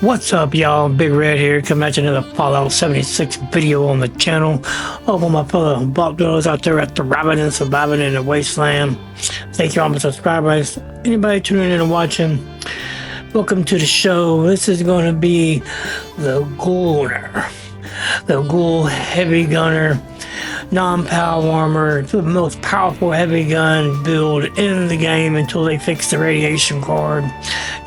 What's up, y'all? Big Red here, coming at you another Fallout 76 video on the channel. Hope all my fellow block dwellers out there at the robbing and surviving in the wasteland. Thank you all my subscribers. Anybody tuning in and watching, welcome to the show. This is going to be the Ghoulnner, the ghoul heavy gunner, non-power warmer, the most powerful heavy gun build in the game until they fix the radiation card.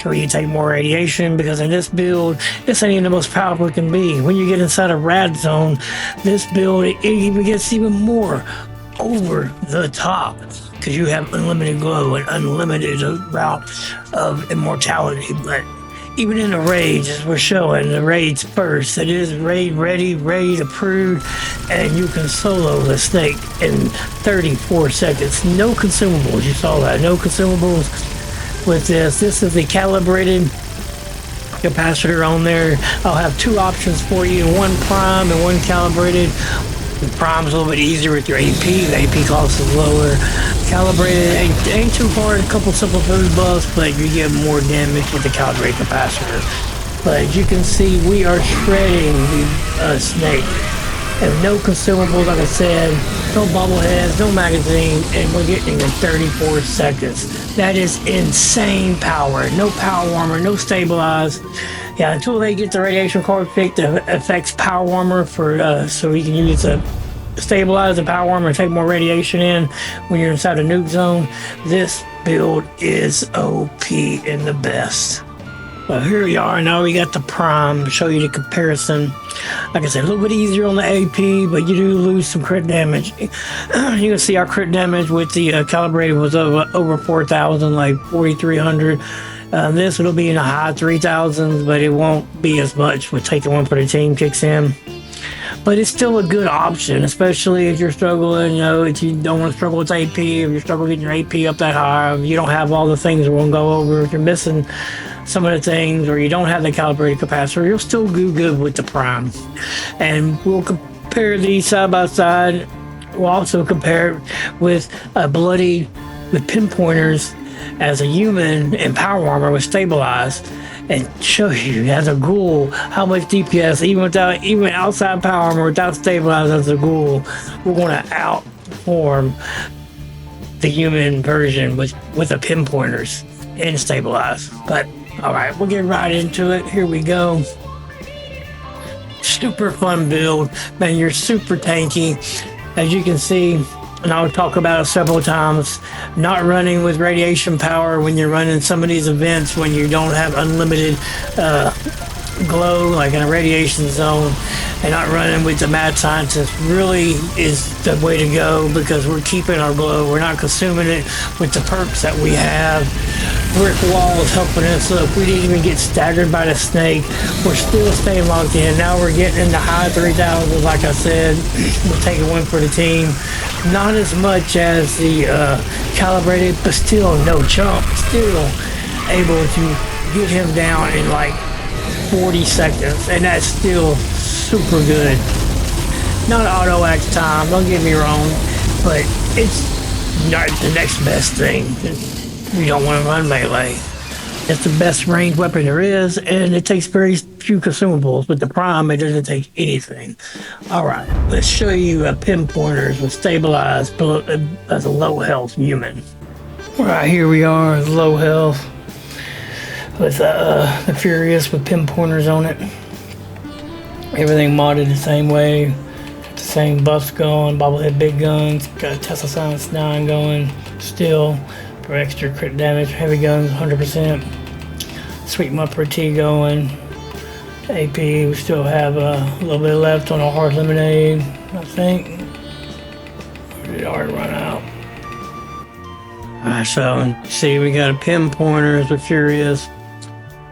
So you take more radiation, because in this build, this ain't even the most powerful it can be. When you get inside a rad zone, this build, it even gets even more over the top, because you have unlimited glow and unlimited route of immortality. But even in the raids, as we're showing, the raids first, it is raid ready, raid approved, and you can solo the snake in 34 seconds. No consumables, you saw that, no consumables. With this is the calibrated capacitor on there. I'll have two options for you, one prime and one calibrated. The prime's a little bit easier with your AP, the AP cost is lower. Calibrated ain't too hard, a couple simple food buffs, but you get more damage with the calibrated capacitor. But as you can see, we are shredding the snake. And no consumables, like I said, no bobbleheads, no magazine, and we're getting in 34 seconds. That is insane power. No power warmer, no stabilize. Yeah, until they get the radiation card fixed, it affects power warmer for so we can use a stabilize the power warmer and take more radiation in when you're inside a nuke zone. This build is OP and the best. Well, here we are. Now we got the prime to show you the comparison. Like I said, a little bit easier on the AP, but you do lose some crit damage. You can see our crit damage with the calibrated was over 4,000, like 4,300. This will be in the high 3,000s, but it won't be as much with taking one for the team kicks in. But it's still a good option, especially if you're struggling, you know, if you don't want to struggle with AP, if you're struggling getting your AP up that high, if you don't have all the things we're going to go over, if you're missing some of the things, or you don't have the calibrated capacitor, you'll still do good with the prime. And we'll compare these side by side. We'll also compare it with a bloody with pinpointers as a human and power armor with stabilized, and show you as a ghoul how much DPS, even outside power armor without stabilized as a ghoul, we're going to outperform the human version with the pinpointers and stabilized. But all right, we'll get right into it. Here we go. Super fun build, man. You're super tanky, as you can see, and I'll talk about it several times. Not running with radiation power when you're running some of these events, when you don't have unlimited glow, like in a radiation zone, and not running with the mad scientist really is the way to go, because we're keeping our glow. We're not consuming it with the perks that we have. Brick walls helping us. Look, we didn't even get staggered by the snake. We're still staying locked in. Now we're getting in the high 3,000s, like I said. We're taking one for the team. Not as much as the calibrated, but still no chump. Still able to get him down in like 40 seconds, and that's still super good. Not auto axe time, don't get me wrong, but it's not the next best thing. You don't want to run melee. It's the best ranged weapon there is, and it takes very few consumables. With the prime, it doesn't take anything. All right, let's show you a pinpointers with stabilized as a low health human. All right, here we are, low health with the Furious with pinpointers on it. Everything modded the same way. Got the same buffs going, bobblehead big guns, got a Tesla Science 9 going still for extra crit damage, heavy guns 100%. Sweet Mupper T going. AP, we still have a little bit left on a hard lemonade, I think. Or did it already run out? Alright, so see, we got a pinpointers with Furious.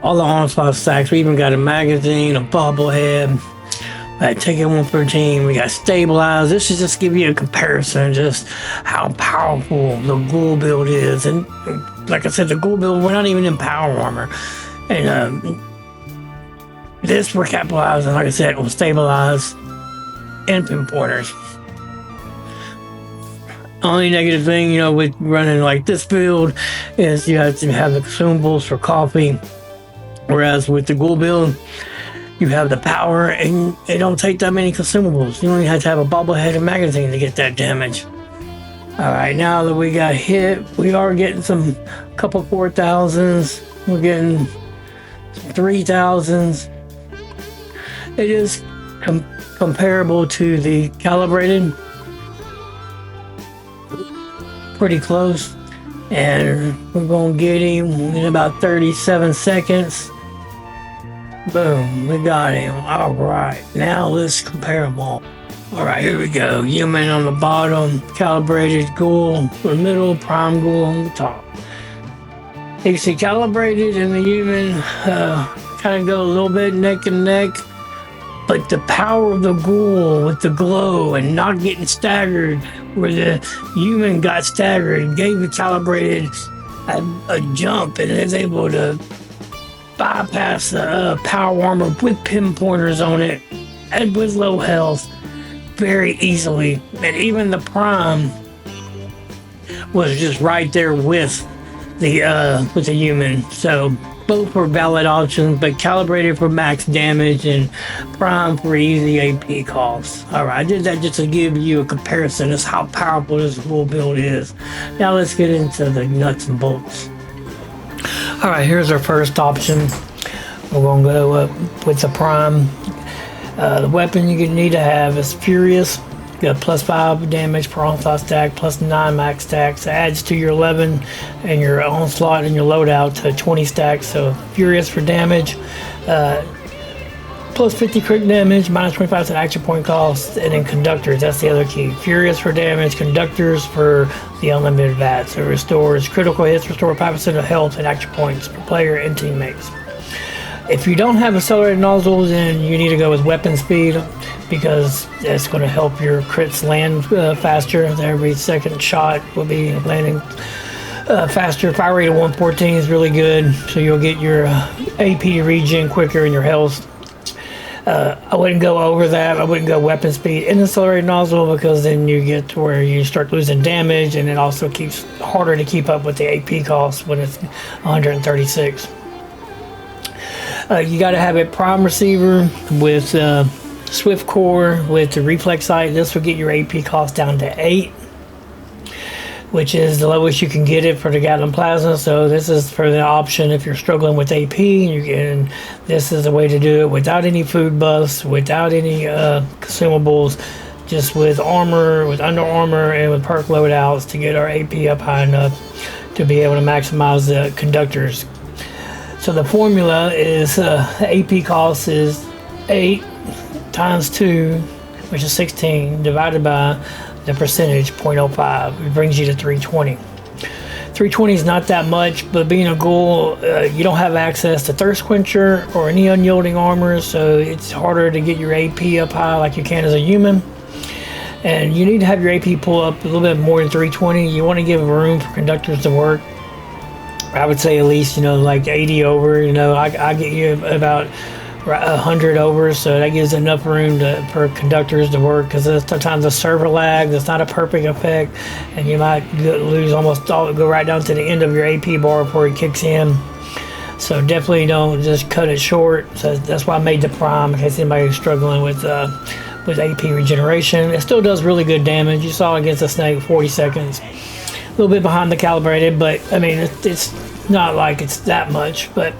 All the onslaught stacks. We even got a magazine, a bobblehead. Taking one for a team. We got stabilized. This is just give you a comparison, just how powerful the ghoul build is. And like I said, the ghoul build, we're not even in power armor. And this we're capitalizing, like I said, on stabilize and pinpointers. Only negative thing, you know, with running like this build is you have to have the consumables for coffee Whereas with the ghoul build, you have the power and it don't take that many consumables. You only have to have a bobblehead and magazine to get that damage. Alright, now that we got hit, we are getting some couple 4,000s. We're getting some 3,000s. It is comparable to the calibrated. Pretty close. And we're gonna get him in about 37 seconds. Boom, we got him. Alright, now let's compare them all. Alright, here we go. Human on the bottom, calibrated ghoul in the middle, prime ghoul on the top. You can see calibrated and the human kind of go a little bit neck and neck, but the power of the ghoul with the glow and not getting staggered, where the human got staggered, gave the calibrated a jump and is able to bypass the power armor with pinpointers on it and with low health very easily. And even the prime was just right there with the human. So both were valid options, but calibrated for max damage and prime for easy AP costs. Alright, I did that just to give you a comparison as how powerful this ghoul build is. Now let's get into the nuts and bolts. Alright, here's our first option. We're going to go up with the prime. The weapon you need to have is Furious. You got +5 damage per onslaught stack, +9 max stacks. Adds to your 11 and your onslaught and your loadout to 20 stacks. So Furious for damage, +50 crit damage, -25% action point cost, and then Conductors. That's the other key. Furious for damage, Conductors for the unlimited Vats. It restores critical hits, restore 5% of health and action points per player and teammates. If you don't have accelerated nozzles, then you need to go with weapon speed, because that's going to help your crits land faster. Every second shot will be landing faster. Fire rate of 114 is really good, so you'll get your AP regen quicker and your health. I wouldn't go over that. I wouldn't go weapon speed and accelerated nozzle, because then you get to where you start losing damage, and it also keeps harder to keep up with the AP cost when it's 136. You got to have a prime receiver with swift core with the reflex sight. This will get your AP cost down to 8, which is the lowest you can get it for the Gatling plasma. So this is for the option if you're struggling with AP. And this is the way to do it without any food buffs, without any consumables, just with armor, with under armor, and with perk loadouts to get our AP up high enough to be able to maximize the Conductors. So the formula is AP cost is 8 times 2, which is 16, divided by the percentage, 0.05. It brings you to 320. 320 is not that much, but being a ghoul, you don't have access to Thirst Quencher or any unyielding armor, so it's harder to get your AP up high like you can as a human. And you need to have your AP pull up a little bit more than 320. You want to give room for Conductors to work. I would say at least, like 80 over. I get you about 100 over, so that gives enough room for Conductors to work, because sometimes the server lag, that's not a perfect effect, and you might lose almost all, go right down to the end of your AP bar before it kicks in. So definitely don't just cut it short. So that's why I made the prime, in case anybody's struggling with AP regeneration. It still does really good damage. You saw against a snake, 40 seconds. A little bit behind the calibrated, but I mean it's not like it's that much. But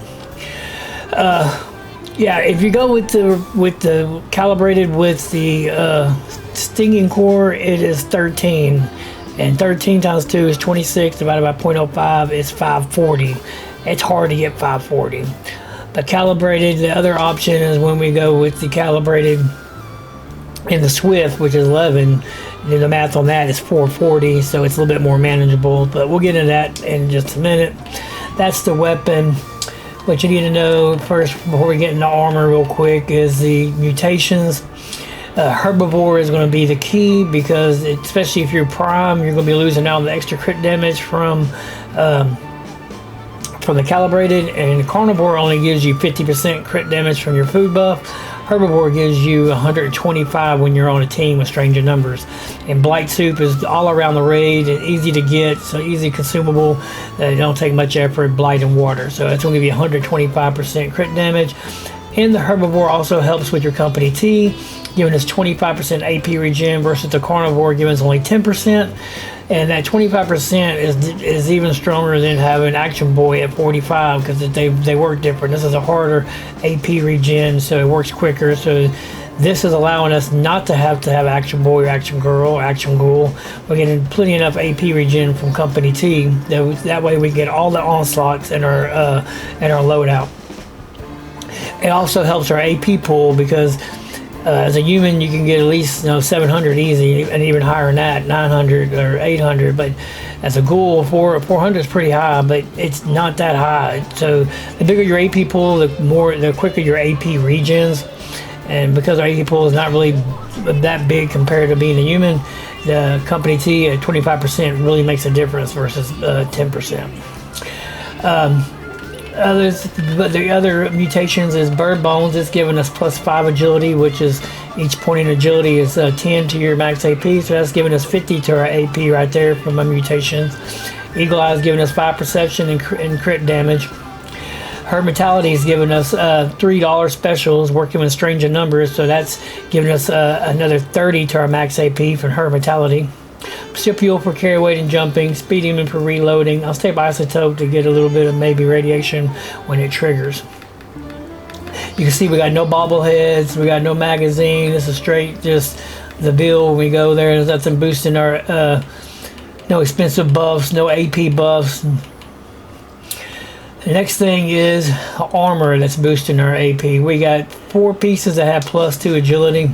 yeah, if you go with the calibrated with the stinging core, it is 13, and 13 times 2 is 26, divided by 0.05 is 540. It's hard to get 540. But calibrated, the other option is when we go with the calibrated and the swift, which is 11. And the math on that is 440, so it's a little bit more manageable, but we'll get into that in just a minute. That's the weapon. What you need to know first, before we get into armor real quick, is the mutations. Herbivore is going to be the key, because especially if you're prime, you're going to be losing out on the extra crit damage from the calibrated, and carnivore only gives you 50% crit damage from your food buff. Herbivore gives you 125 when you're on a team with stranger numbers. And Blight Soup is all around the raid, easy to get, so easy consumable. They don't take much effort, blight and water. So that's going to give you 125% crit damage. And the Herbivore also helps with your company T, giving us 25% AP regen versus the Carnivore giving us only 10%. And that 25% is even stronger than having Action Boy at 45 because they work different. This is a harder AP regen, so it works quicker. So this is allowing us not to have Action Boy or Action Girl or Action Ghoul. We're getting plenty enough AP regen from Company T. That way we get all the onslaughts in our loadout. It also helps our AP pool because as a human, you can get at least 700 easy, and even higher than that, 900 or 800. But as a ghoul, 400 is pretty high, but it's not that high. So the bigger your AP pool, the quicker your AP regens. And because our AP pool is not really that big compared to being a human, the Company T at 25% really makes a difference versus 10%. The other mutations is Bird Bones. It's giving us +5 agility, which is each point in agility is 10 to your max AP, so that's giving us 50 to our AP right there from my mutations. Eagle Eye is giving us 5 perception and crit damage. Hermetality is giving us $3 specials, working with stranger numbers, so that's giving us another 30 to our max AP for Hermetality. Scipio for carry weight and jumping, speed demon for reloading. I'll stay by isotope to get a little bit of maybe radiation when it triggers. You can see we got no bobbleheads, we got no magazine. This is straight just the bill when we go there. There's nothing boosting our no expensive buffs, no AP buffs. The next thing is armor that's boosting our AP. We got 4 pieces that have +2 agility.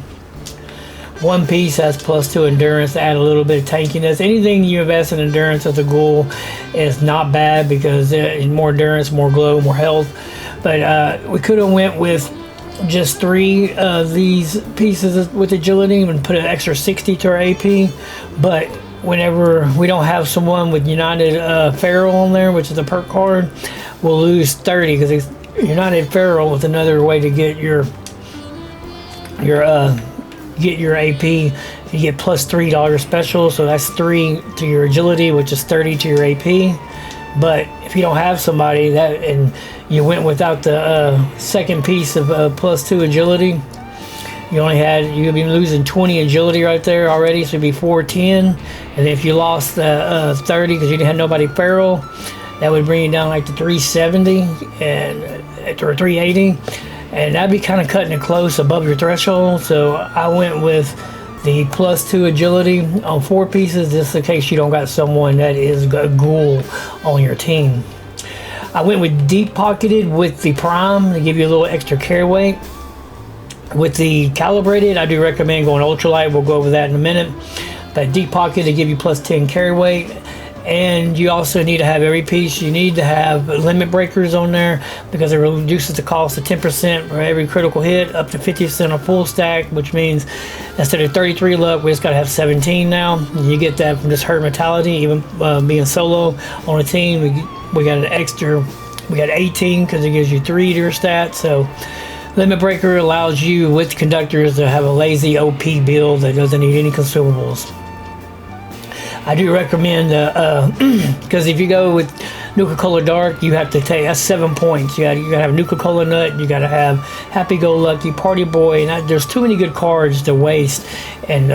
1 piece has +2 endurance to add a little bit of tankiness. Anything you invest in endurance as a ghoul is not bad because more endurance, more glow, more health. But we could have went with just 3 of these pieces with agility and put an extra 60 to our AP. But whenever we don't have someone with United Feral on there, which is a perk card, we'll lose 30 because United Feral is another way to get your AP. You get +3 special, so that's 3 to your agility, which is 30 to your AP. But if you don't have somebody and you went without the second piece of +2 agility, you'd be losing 20 agility right there already, so it'd be 410. And if you lost 30 because you didn't have nobody feral, that would bring you down like to 370 or 380. And that'd be kind of cutting it close above your threshold. So I went with the +2 agility on 4 pieces, just in case you don't got someone that is a ghoul on your team. I went with deep pocketed with the prime to give you a little extra carry weight. With the calibrated, I do recommend going ultralight. We'll go over that in a minute. But deep pocket to give you +10 carry weight. And you also need to have every piece. You need to have limit breakers on there because it reduces the cost to 10% for every critical hit, up to 50% on full stack, which means instead of 33 luck, we just got to have 17 now. You get that from just Hermetality, even being solo on a team. We got an extra, we got 18 because it gives you 3 to your stats. So limit breaker allows you with conductors to have a lazy OP build that doesn't need any consumables. I do recommend, because if you go with Nuka-Cola Dark, you have to take, that's 7 points. You gotta have Nuka-Cola Nut, you gotta have Happy-Go-Lucky, Party Boy, and there's too many good cards to waste. And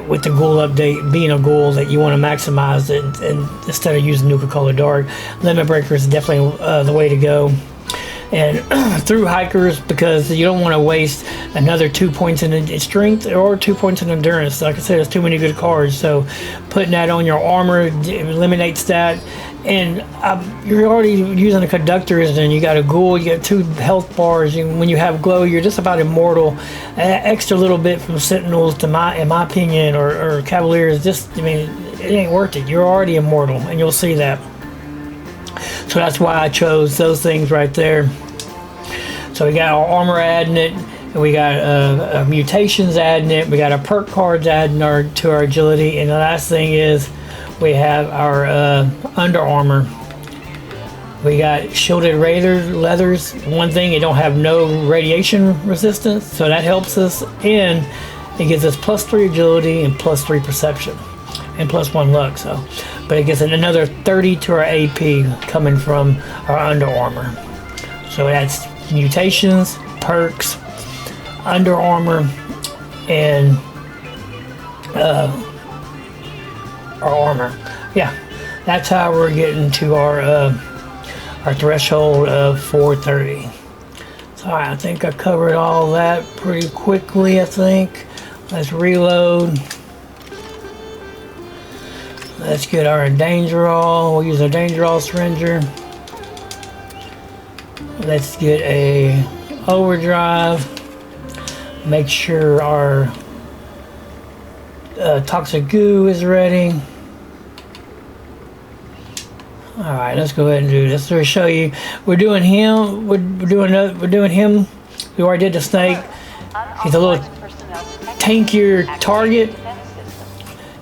with the ghoul update, being a ghoul that you want to maximize it, and instead of using Nuka-Cola Dark, Limit Breaker is definitely the way to go. And through hikers, because you don't want to waste another 2 points in strength or 2 points in endurance. Like I said, there's too many good cards, so putting that on your armor eliminates that. And you're already using the conductors, and you got a ghoul, you got 2 health bars. When you have glow, you're just about immortal. Extra little bit from sentinels, in my opinion, or cavaliers, it ain't worth it. You're already immortal, and you'll see that. So that's why I chose those things right there. So we got our armor adding it, and we got mutations adding it, we got our perk cards adding to our agility, and the last thing is we have our under armor, We got shielded leathers. One thing, it don't have no radiation resistance, so that helps us. And it gives us +3 agility and +3 perception, and +1 luck. So, but it gets another 30 to our AP coming from our under armor. So that's mutations, perks, under armor, and our armor. Yeah, that's how we're getting to our threshold of 430. So I think I covered all that pretty quickly. I think. Let's reload. Let's get our Dangerall. We'll use a Dangerall syringer. Let's get a overdrive. Make sure our toxic goo is ready. All right, let's go ahead and do this. To show you, we're doing him. We're doing him. We already did the snake. He's a little tankier target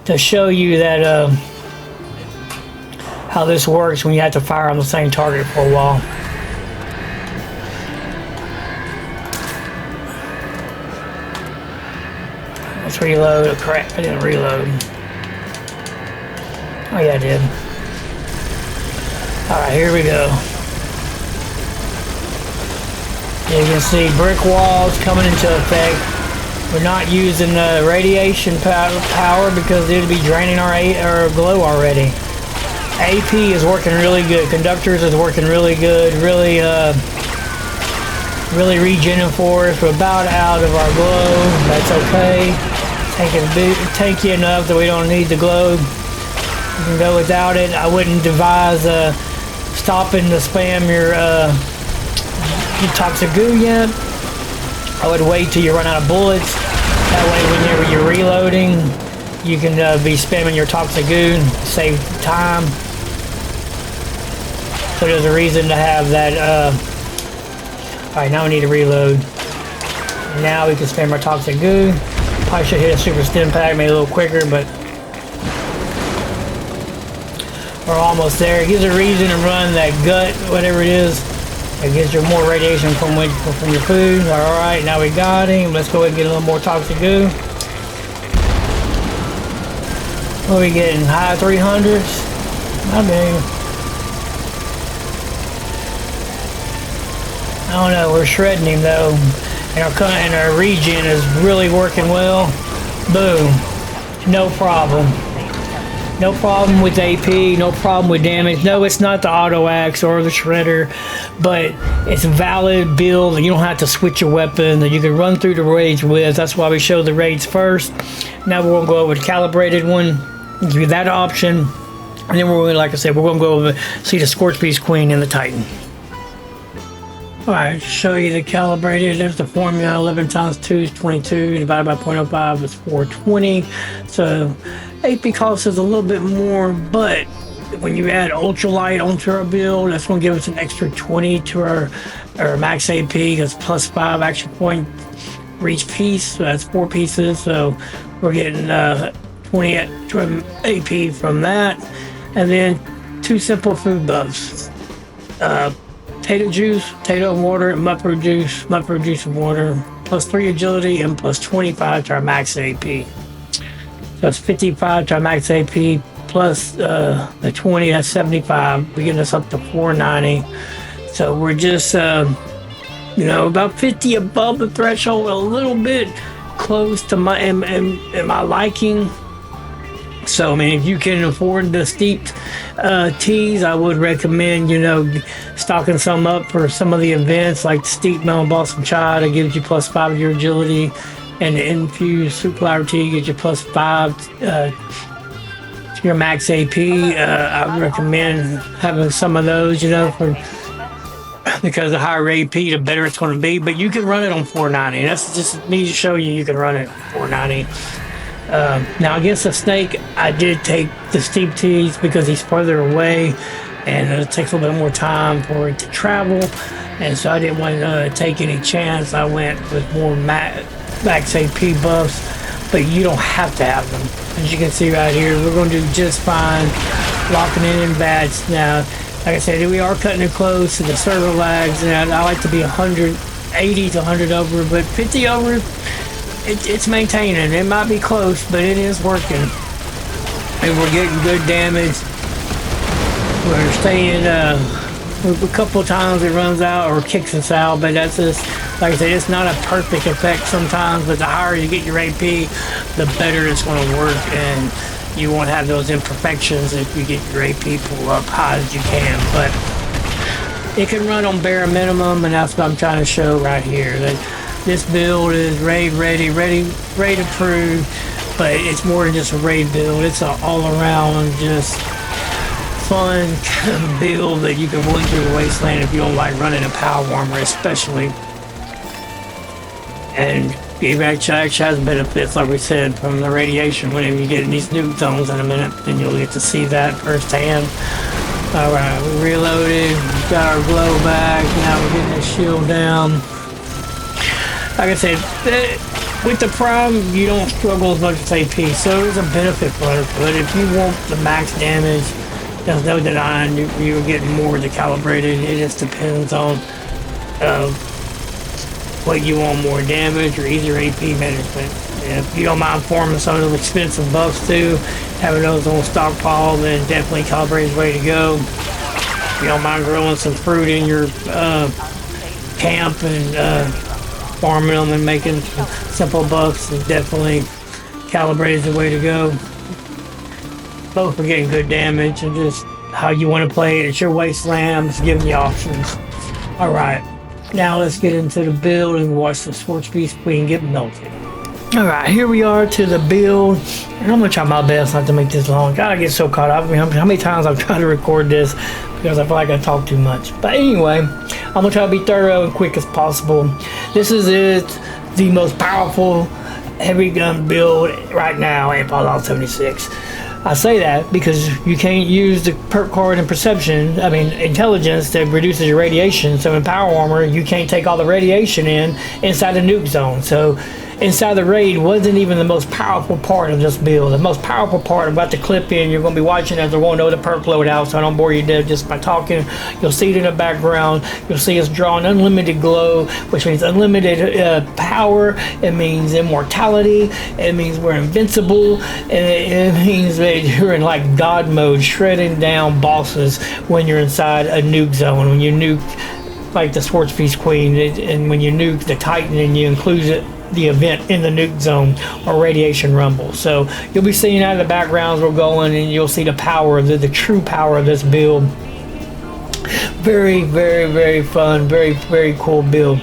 to show you that how this works when you have to fire on the same target for a while. Let's reload. Oh, crap, I didn't reload. Oh yeah, I did. Alright, here we go. You can see brick walls coming into effect. We're not using radiation power because it'll be draining our glow already. AP is working really good. Conductors is working really good. Really regenerating for us. We're about out of our glow. That's okay. Tanky enough that we don't need the glow. You can go without it. I wouldn't advise stopping to spam your toxic goo yet. I would wait till you run out of bullets. That way whenever you're reloading, you can be spamming your toxic goo, save time. So there's a reason to have that. Alright, now we need to reload. Now we can spam our toxic goo. Probably should hit a super stim pack, maybe a little quicker, but we're almost there. It gives a reason to run that gut, whatever it is. It gives you more radiation from your food. Alright, now we got him. Let's go ahead and get a little more toxic goo. What are we getting? High 300s? Not bad. I don't know, we're shredding him though. And our regen is really working well. Boom. No problem. No problem with AP, no problem with damage. No, it's not the auto axe or the shredder, but it's a valid build. You don't have to switch your weapon that you can run through the raids with. That's why we show the raids first. Now we're going to go over the calibrated one, give you that option. And then we're going to, like I said, we're going to go over see the Scorch Beast Queen and the Titan. Alright, show you the calibrated. There's the formula. 11 times 2 is 22, divided by 0.05 is 420. So AP cost is a little bit more, but when you add ultralight onto our build, that's going to give us an extra 20 to our max AP, because +5 action point for each piece. So that's 4 pieces. So we're getting 20 extra AP from that. And then 2 simple food buffs. Potato juice, potato and water, and mudfruit juice and water, +3 agility and +25 to our max AP. So it's 55 to our max AP plus the 20, that's 75. We get us up to 490. So we're just, about 50 above the threshold, a little bit close to my my liking. So I mean, if you can afford the steeped teas, I would recommend stocking some up for some of the events, like the steeped melon blossom chai that gives you +5 to your agility, and the infused soup flower tea gives you +5 to your max AP. I would recommend having some of those, because the higher AP, the better it's going to be. But you can run it on 490. That's just me to show you can run it on 490. Now against the snake, I did take the steep teas because he's further away and it takes a little bit more time for it to travel, and so I didn't want to take any chance. I went with more max AP buffs, but you don't have to have them. As you can see right here, we're going to do just fine locking in Vats. Now Like I said, we are cutting it close to the server lags, and I like to be 180 to 100 over, but 50 over, it's maintaining. It might be close, but it is working. And we're getting good damage. We're staying, a couple of times it runs out or kicks us out, but that's just, like I said, it's not a perfect effect sometimes, but the higher you get your AP, the better it's going to work, and you won't have those imperfections if you get your AP pull up high as you can. But it can run on bare minimum, and that's what I'm trying to show right here. That this build is raid ready approved, but it's more than just a raid build. It's an all-around just fun build that you can run through the wasteland if you don't like running a power warmer, especially. And it actually has benefits, like we said, from the radiation. Whenever you get in these nuke zones in a minute, then you'll get to see that firsthand. Alright, we reloaded, got our glow back, now we're getting the shield down. Like I said, with the Prime, you don't struggle as much with AP, so there's a benefit for it. But if you want the max damage, there's no denying you're getting more of the calibrated. It just depends on what you want, more damage or either AP management. If you don't mind farming some of those expensive buffs too, having those on stockpile, then definitely calibrated way to go. If you don't mind growing some fruit in your camp and farming them and making simple buffs, then definitely calibrated the way to go. Both are getting good damage, and just how you want to play it. It's your wasteland. I'm just giving you options. Alright, now let's get into the build and watch the Scorch Beast Queen get melted. Alright, here we are to the build, and I'm going to try my best not to make this long. God, I get so caught up. I mean, how many times I've tried to record this because I feel like I talk too much. But anyway, I'm going to try to be thorough and quick as possible. This is the most powerful heavy gun build right now in Fallout 76. I say that because you can't use the perk card and perception, intelligence, that reduces your radiation. So in Power Armor, you can't take all the radiation inside the nuke zone. So inside the raid wasn't even the most powerful part of this build. The most powerful part, I'm about to clip in, you're going to be watching as they're going over the perk loadout, so I don't bore you dead just by talking. You'll see it in the background. You'll see us drawing unlimited glow, which means unlimited power. It means immortality. It means we're invincible. And it means that you're in like God mode, shredding down bosses when you're inside a nuke zone. When you nuke like the Scorch Beast Queen, and when you nuke the Titan and you include the event in the nuke zone or radiation rumble. So you'll be seeing out of the backgrounds we're going, and you'll see the power of the true power of this build. Very, very, very fun, very, very cool build.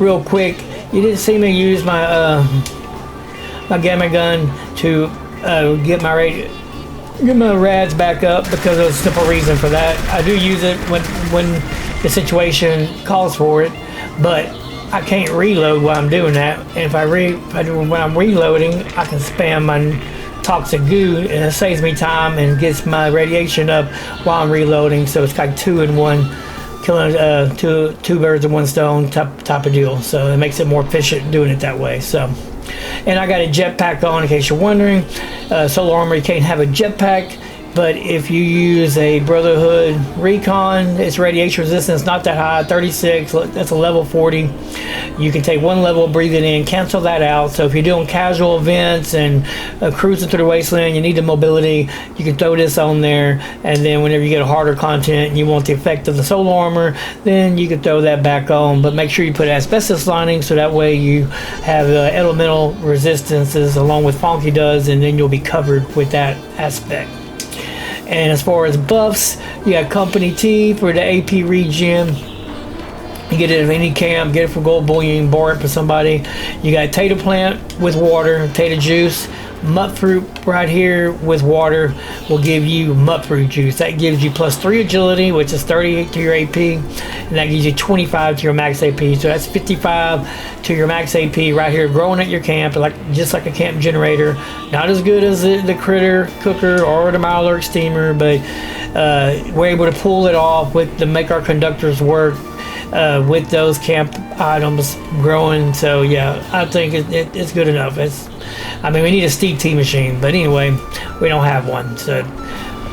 Real quick, you didn't see me use my my gamma gun to get my rads back up because of a simple reason for that. I do use it when the situation calls for it, but I can't reload while I'm doing that. And when I'm reloading, I can spam my toxic goo, and it saves me time and gets my radiation up while I'm reloading. So it's like 2 in 1, killing two birds with one stone type of deal. So it makes it more efficient doing it that way. So, and I got a jetpack on in case you're wondering. Solar armor, you can't have a jetpack. But if you use a Brotherhood Recon, its radiation resistance not that high, 36, that's a level 40. You can take 1 level of breathing in, cancel that out. So if you're doing casual events and cruising through the wasteland, you need the mobility, you can throw this on there. And then whenever you get a harder content and you want the effect of the solar armor, then you can throw that back on. But make sure you put asbestos lining so that way you have elemental resistances along with Funky does, and then you'll be covered with that aspect. And as far as buffs, you got Company T for the AP regen. You get it at any camp, get it for gold bullion, borrow it for somebody. You got Tater Plant with water, Tater Juice. Mut Fruit right here with water will give you Mut Fruit Juice. That gives you +3 agility, which is 38 to your AP, and that gives you 25 to your max AP. So that's 55 to your max AP right here, growing at your camp, just like a camp generator. Not as good as the Critter Cooker or the Myalurk Steamer, but we're able to pull it off to make our conductors work with those camp items growing. So yeah, I think it's good enough. We need a Steep Tea machine, but anyway, we don't have one. So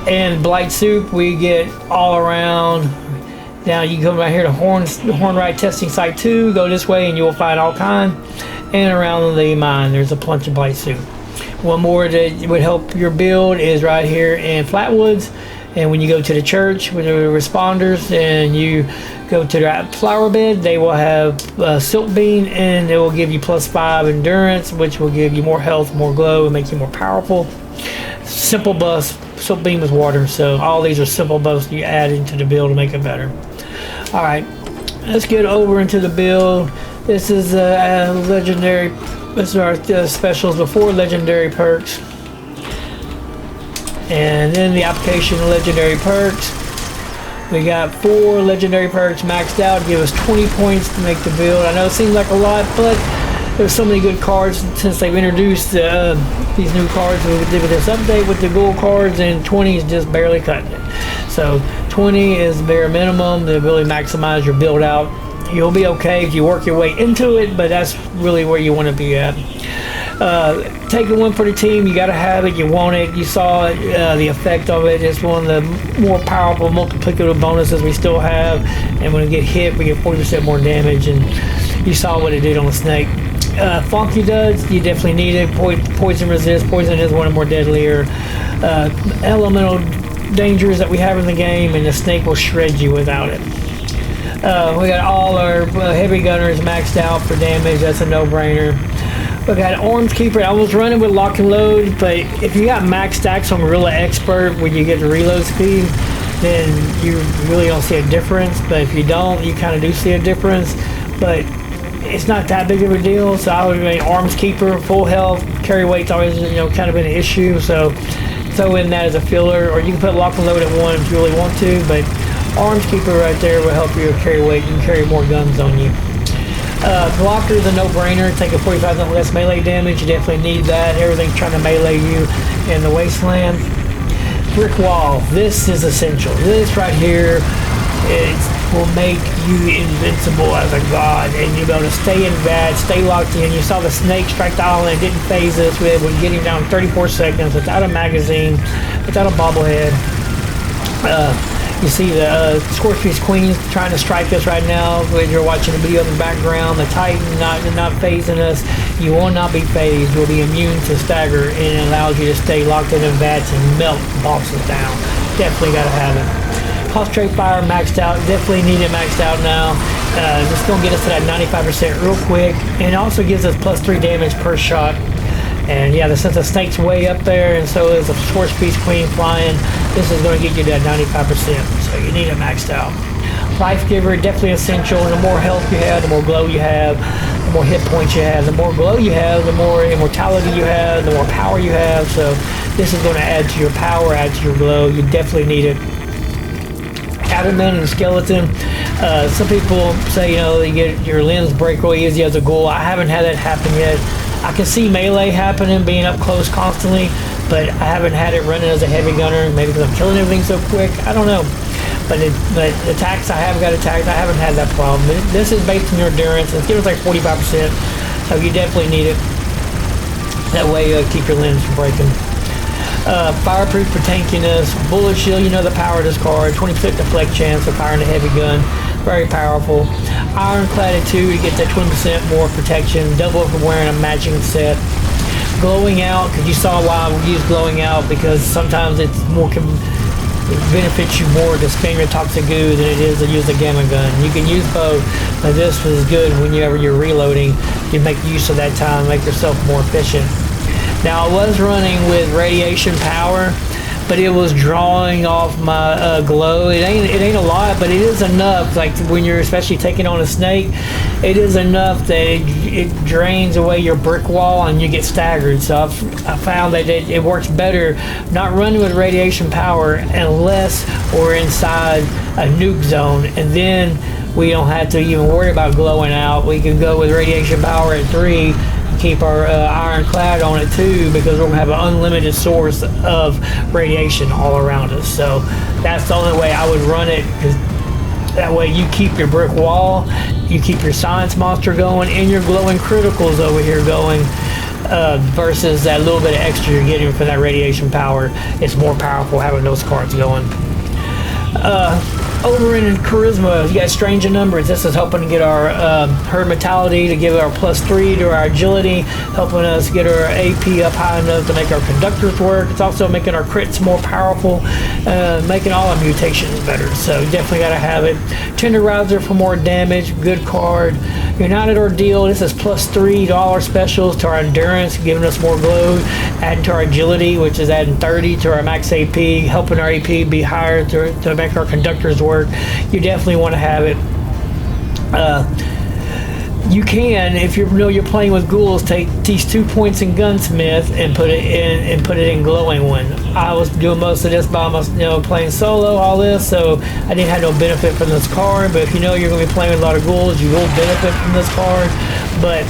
And blight soup we get all around. Now you come right here to Hornwright testing site 2, go this way and you will find all kind. And around the mine there's a bunch of blight soup. One more that would help your build is right here in Flatwoods. And when you go to the church with the responders and you go to the flower bed, they will have silk bean, and it will give you +5 endurance, which will give you more health, more glow, and make you more powerful. Simple buffs, silk bean with water. So all these are simple buffs you add into the build to make it better. All right, let's get over into the build. This is a legendary. This is our specials before legendary perks. And then the application of legendary perks. We got 4 legendary perks maxed out, give us 20 points to make the build. I know it seems like a lot, but there's so many good cards since they've introduced these new cards with this update with the ghoul cards, and 20 is just barely cutting it. So 20 is bare minimum to really maximize your build out. You'll be okay if you work your way into it, but that's really where you want to be at. Taking one for the team, you got to have it, you want it. You saw the effect of it. It's one of the more powerful multiplicative bonuses we still have, and when we get hit we get 40% more damage, and you saw what it did on the snake. Funky duds, you definitely need it. Poison resist. Poison is one of the more deadlier elemental dangers that we have in the game, and the snake will shred you without it. We got all our heavy gunners maxed out for damage. That's a no-brainer. We got Arms Keeper. I was running with lock and load, but if you got max stacks on Gorilla Expert when you get the reload speed, then you really don't see a difference. But if you don't, you kind of do see a difference. But it's not that big of a deal. So I would make Arms Keeper, full health, carry weight's always kind of been an issue. So throw in that as a filler, or you can put lock and load at 1 if you really want to. But Arms Keeper right there will help you carry weight. You can carry more guns on you. Blocker is a no-brainer. Taking 45% less melee damage, you definitely need that. Everything's trying to melee you in the wasteland. Brick wall, this is essential. This right here will make you invincible as a god, and you'll be able to stay in Vats, stay locked in. You saw the snake strike the island, it didn't phase us. We were getting down 34 seconds without a magazine, without a bobblehead. You see the Scorpius Queen's trying to strike us right now. When you're watching the video in the background, the Titan not phasing us. You will not be phased. You'll be immune to stagger, and it allows you to stay locked in Vats and melt bosses down. Definitely got to have it. Concentrate Fire maxed out. Definitely need it maxed out now. This is going to get us to that 95% real quick, and it also gives us +3 damage per shot. And yeah, since the snake's way up there, and so is the Scorpius Queen flying, this is going to get you to that 95%. So you need it maxed out. Life Giver, definitely essential. The more health you have, the more glow you have, the more hit points you have. The more glow you have, the more immortality you have, the more power you have. So this is going to add to your power, add to your glow. You definitely need it. Adamant and Skeleton. Some people say, you get your limbs break really easy as a ghoul. I haven't had that happen yet. I can see melee happening, being up close constantly, but I haven't had it running as a heavy gunner. Maybe because I'm killing everything so quick. I don't know. But attacks, I have got attacked. I haven't had that problem. This is based on your endurance. It's giving us like 45%, so you definitely need it. That way you'll keep your limbs from breaking. Fireproof for tankiness. Bullet shield, the power of this card. 20% deflect chance for firing a heavy gun. Very powerful. Ironclad 2 to get that 20% more protection. Double for wearing a matching set. Glowing out, because you saw why we use glowing out, because sometimes it's more it benefits you more to spam your toxic goo than it is to use a gamma gun. You can use both, but this is good whenever you're reloading. You make use of that time, make yourself more efficient. Now I was running with radiation power, but it was drawing off my glow. It ain't a lot, but it is enough. Like when you're especially taking on a snake, it is enough that it drains away your brick wall and you get staggered. So I found that it works better not running with radiation power unless we're inside a nuke zone, and then we don't have to even worry about glowing out. We can go with radiation power at 3. Keep our ironclad on it too, because we're going to have an unlimited source of radiation all around us. So that's the only way I would run it, because that way you keep your brick wall, you keep your science monster going, and your glowing criticals over here going. versus that little bit of extra you're getting for that radiation power. It's more powerful having those cards going. Over in Charisma, you got Strange in Numbers. This is helping to get our herd mentality, to give our +3 to our agility, helping us get our AP up high enough to make our conductors work. It's also making our crits more powerful, making all our mutations better. So you definitely got to have it. Tenderizer for more damage, good card. United Ordeal, this is +3 to all our specials, to our endurance, giving us more glow, adding to our agility, which is adding 30 to our max AP, helping our AP be higher to make our conductors work. You definitely want to have it. You can, if you know you're playing with ghouls, take these 2 points in Gunsmith and put it in glowing one. I was doing most of this by myself, playing solo, all this, so I didn't have no benefit from this card. But if you know you're going to be playing with a lot of ghouls, you will benefit from this card. But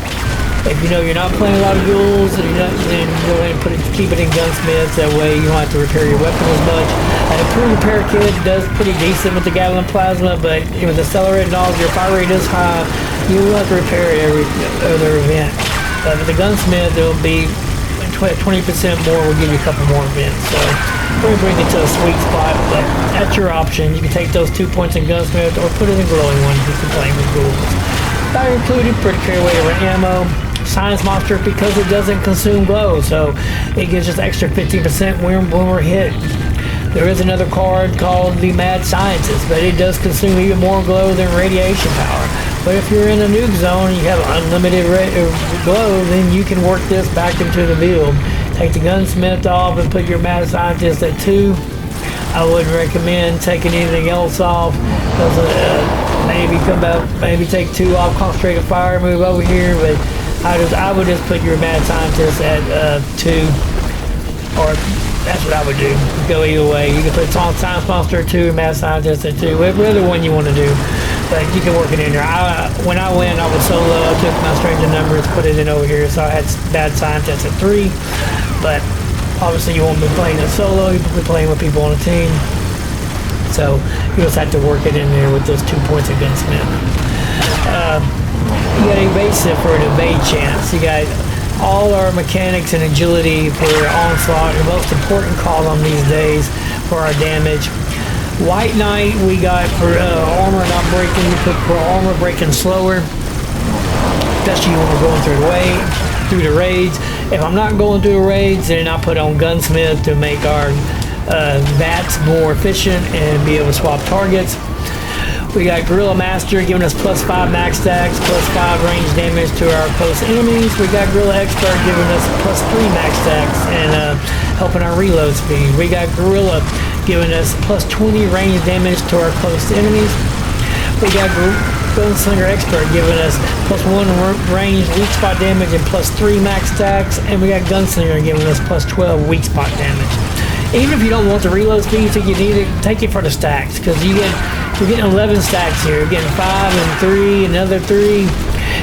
if you know you're not playing a lot of ghouls, then go ahead and keep it in Gunsmith. That way you don't have to repair your weapon as much. An improved repair kit does pretty decent with the Gatling plasma, but with accelerated knowledge, your fire rate is high. You will have to repair every other event. But with the Gunsmith, it will be 20% more. Will give you a couple more events. So we'll bring it to a sweet spot. But that's your option. You can take those 2 points in Gunsmith or put it in glowing one if you're playing with ghouls. Fire included, pretty carry away over ammo. Science Monster, because it doesn't consume glow, so it gives us extra 15% when we're hit. There is another card called the Mad Scientist, but it does consume even more glow than radiation power. But if you're in a nuke zone and you have unlimited glow, then you can work this back into the build. Take the Gunsmith off and put your Mad Scientist at 2. I wouldn't recommend taking anything else off, because maybe take 2 off, concentrated fire, move over here, but I would just put your Mad Scientist at 2, or that's what I would do. Go either way. You can put Science Monster at 2, Mad Scientist at 2, whatever one you want to do. But you can work it in there. When I went, I was solo. I took my Strange in Numbers, put it in over here, so I had Mad Scientist at 3. But obviously you won't be playing it solo. You'll be playing with people on a team. So you just have to work it in there with those 2 points of Gunsmith. You got evasive for an evade chance. You got all our mechanics and agility for onslaught, the most important column these days for our damage. White Knight we got for armor not breaking. We put for armor breaking slower, especially when we're going through the raids. If I'm not going through the raids, then I put on Gunsmith to make our Vats more efficient and be able to swap targets. We got Gorilla Master giving us +5 max stacks, +5 range damage to our close enemies. We got Gorilla Expert giving us +3 max stacks and helping our reload speed. We got Gorilla giving us +20 range damage to our close enemies. We got Gunslinger Expert giving us +1 range weak spot damage and +3 max stacks. And we got Gunslinger giving us +12 weak spot damage. Even if you don't want the reload speed, so you need it, take it for the stacks, because you're getting 11 stacks here. You're getting 5 and 3, another 3.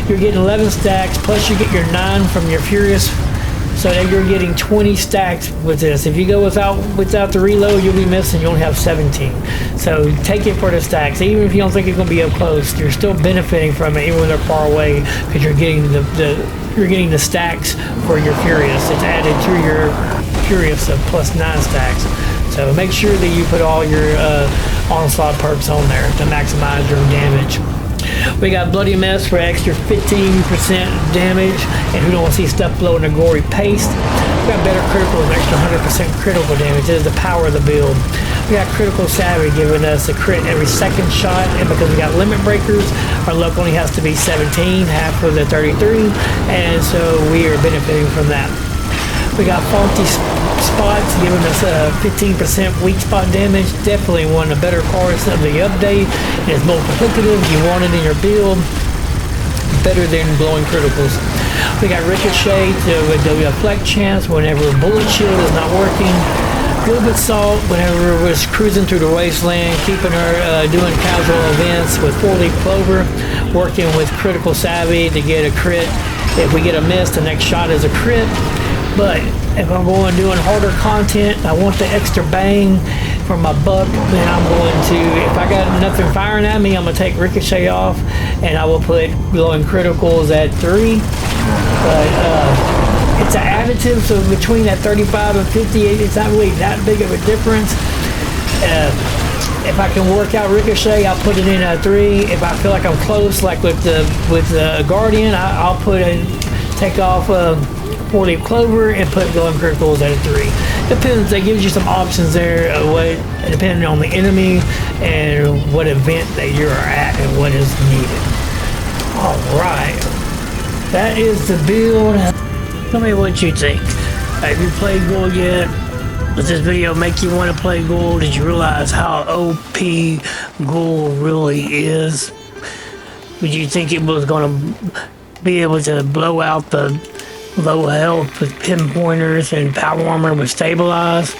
You're getting 11 stacks, plus you get your 9 from your Furious, so that you're getting 20 stacks with this. If you go without the reload, you'll be missing. You only have 17. So take it for the stacks. Even if you don't think it's going to be up close, you're still benefiting from it, even when they're far away, because you're getting the stacks for your Furious. It's added to your Furious of +9 stacks. So make sure that you put all your onslaught perks on there to maximize your damage. We got Bloody Mess for extra 15% damage, and who don't want to see stuff blowing a gory paste. We got Better Critical with extra 100% critical damage. This is the power of the build. We got Critical Savvy giving us a crit every second shot, and because we got limit breakers, our luck only has to be 17, half of the 33, and so we are benefiting from that. We got Faulty Spots giving us a 15% weak spot damage. Definitely one of the better cards of the update. It's multiplicative. You want it in your build. Better than blowing criticals. We got Ricochet with the deflect chance whenever Bullet Shield is not working. Good with Salt whenever we're cruising through the wasteland, keeping her doing casual events with 4-leaf clover. Working with Critical Savvy to get a crit. If we get a miss, the next shot is a crit. But if I'm going doing harder content, I want the extra bang for my buck, then I'm going to, if I got nothing firing at me, I'm going to take Ricochet off, and I will put glowing criticals at 3. But it's an additive, so between that 35 and 58, it's not really that big of a difference. If I can work out ricochet, I'll put it in at 3. If I feel like I'm close, like with the Guardian, I'll take off 4-leaf clover and put glowing criticals at a 3. Depends. That gives you some options there, depending on the enemy and what event that you're at and what is needed. All right, that is the build. Tell me what you think. Have you played Ghoul yet? Does this video make you want to play Ghoul? Did you realize how OP Ghoul really is? Did you think it was going to be able to blow out the low health with pinpointers and power armor with stabilized?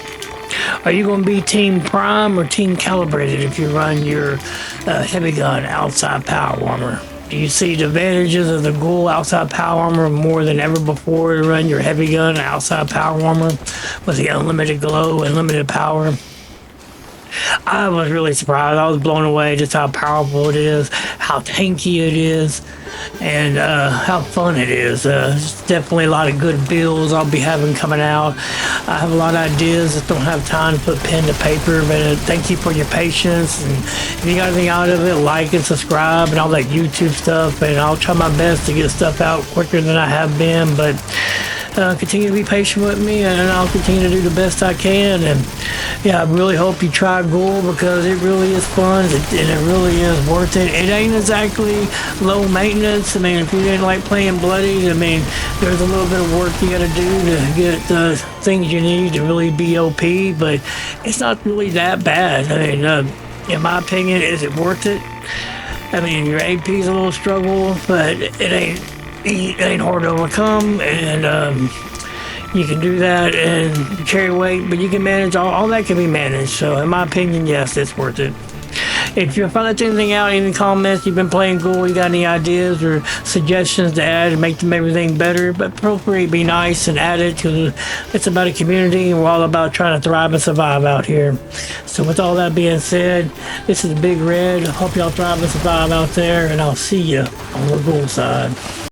Are you going to be team prime or team calibrated if you run your heavy gun outside power armor? Do you see the advantages of the Ghoul outside power armor more than ever before to run your heavy gun outside power armor with the unlimited glow and limited power? I was really surprised. I was blown away just how powerful it is, how tanky it is, and how fun it is. It's definitely a lot of good builds I'll be having coming out. I have a lot of ideas, just don't have time to put pen to paper, but thank you for your patience. And if you got anything out of it, like and subscribe and all that YouTube stuff, and I'll try my best to get stuff out quicker than I have been, but continue to be patient with me, and I'll continue to do the best I can. And yeah, I really hope you try Ghoul, because it really is fun and it really is worth it. It ain't exactly low maintenance. I mean, if you didn't like playing bloody, I mean, there's a little bit of work you got to do to get the things you need to really be OP, but it's not really that bad. I mean, in my opinion, is it worth it? I mean, your AP is a little struggle, but it ain't hard to overcome, and you can do that and carry weight, but you can manage all that can be managed. So in my opinion, yes, it's worth it. If you find anything out in the comments, you've been playing Ghoul, you got any ideas or suggestions to add and make everything better, but feel free to be nice and add it, because it's about a community and we're all about trying to thrive and survive out here. So with all that being said, this is Big Red. I hope y'all thrive and survive out there, and I'll see you on the Ghoul side.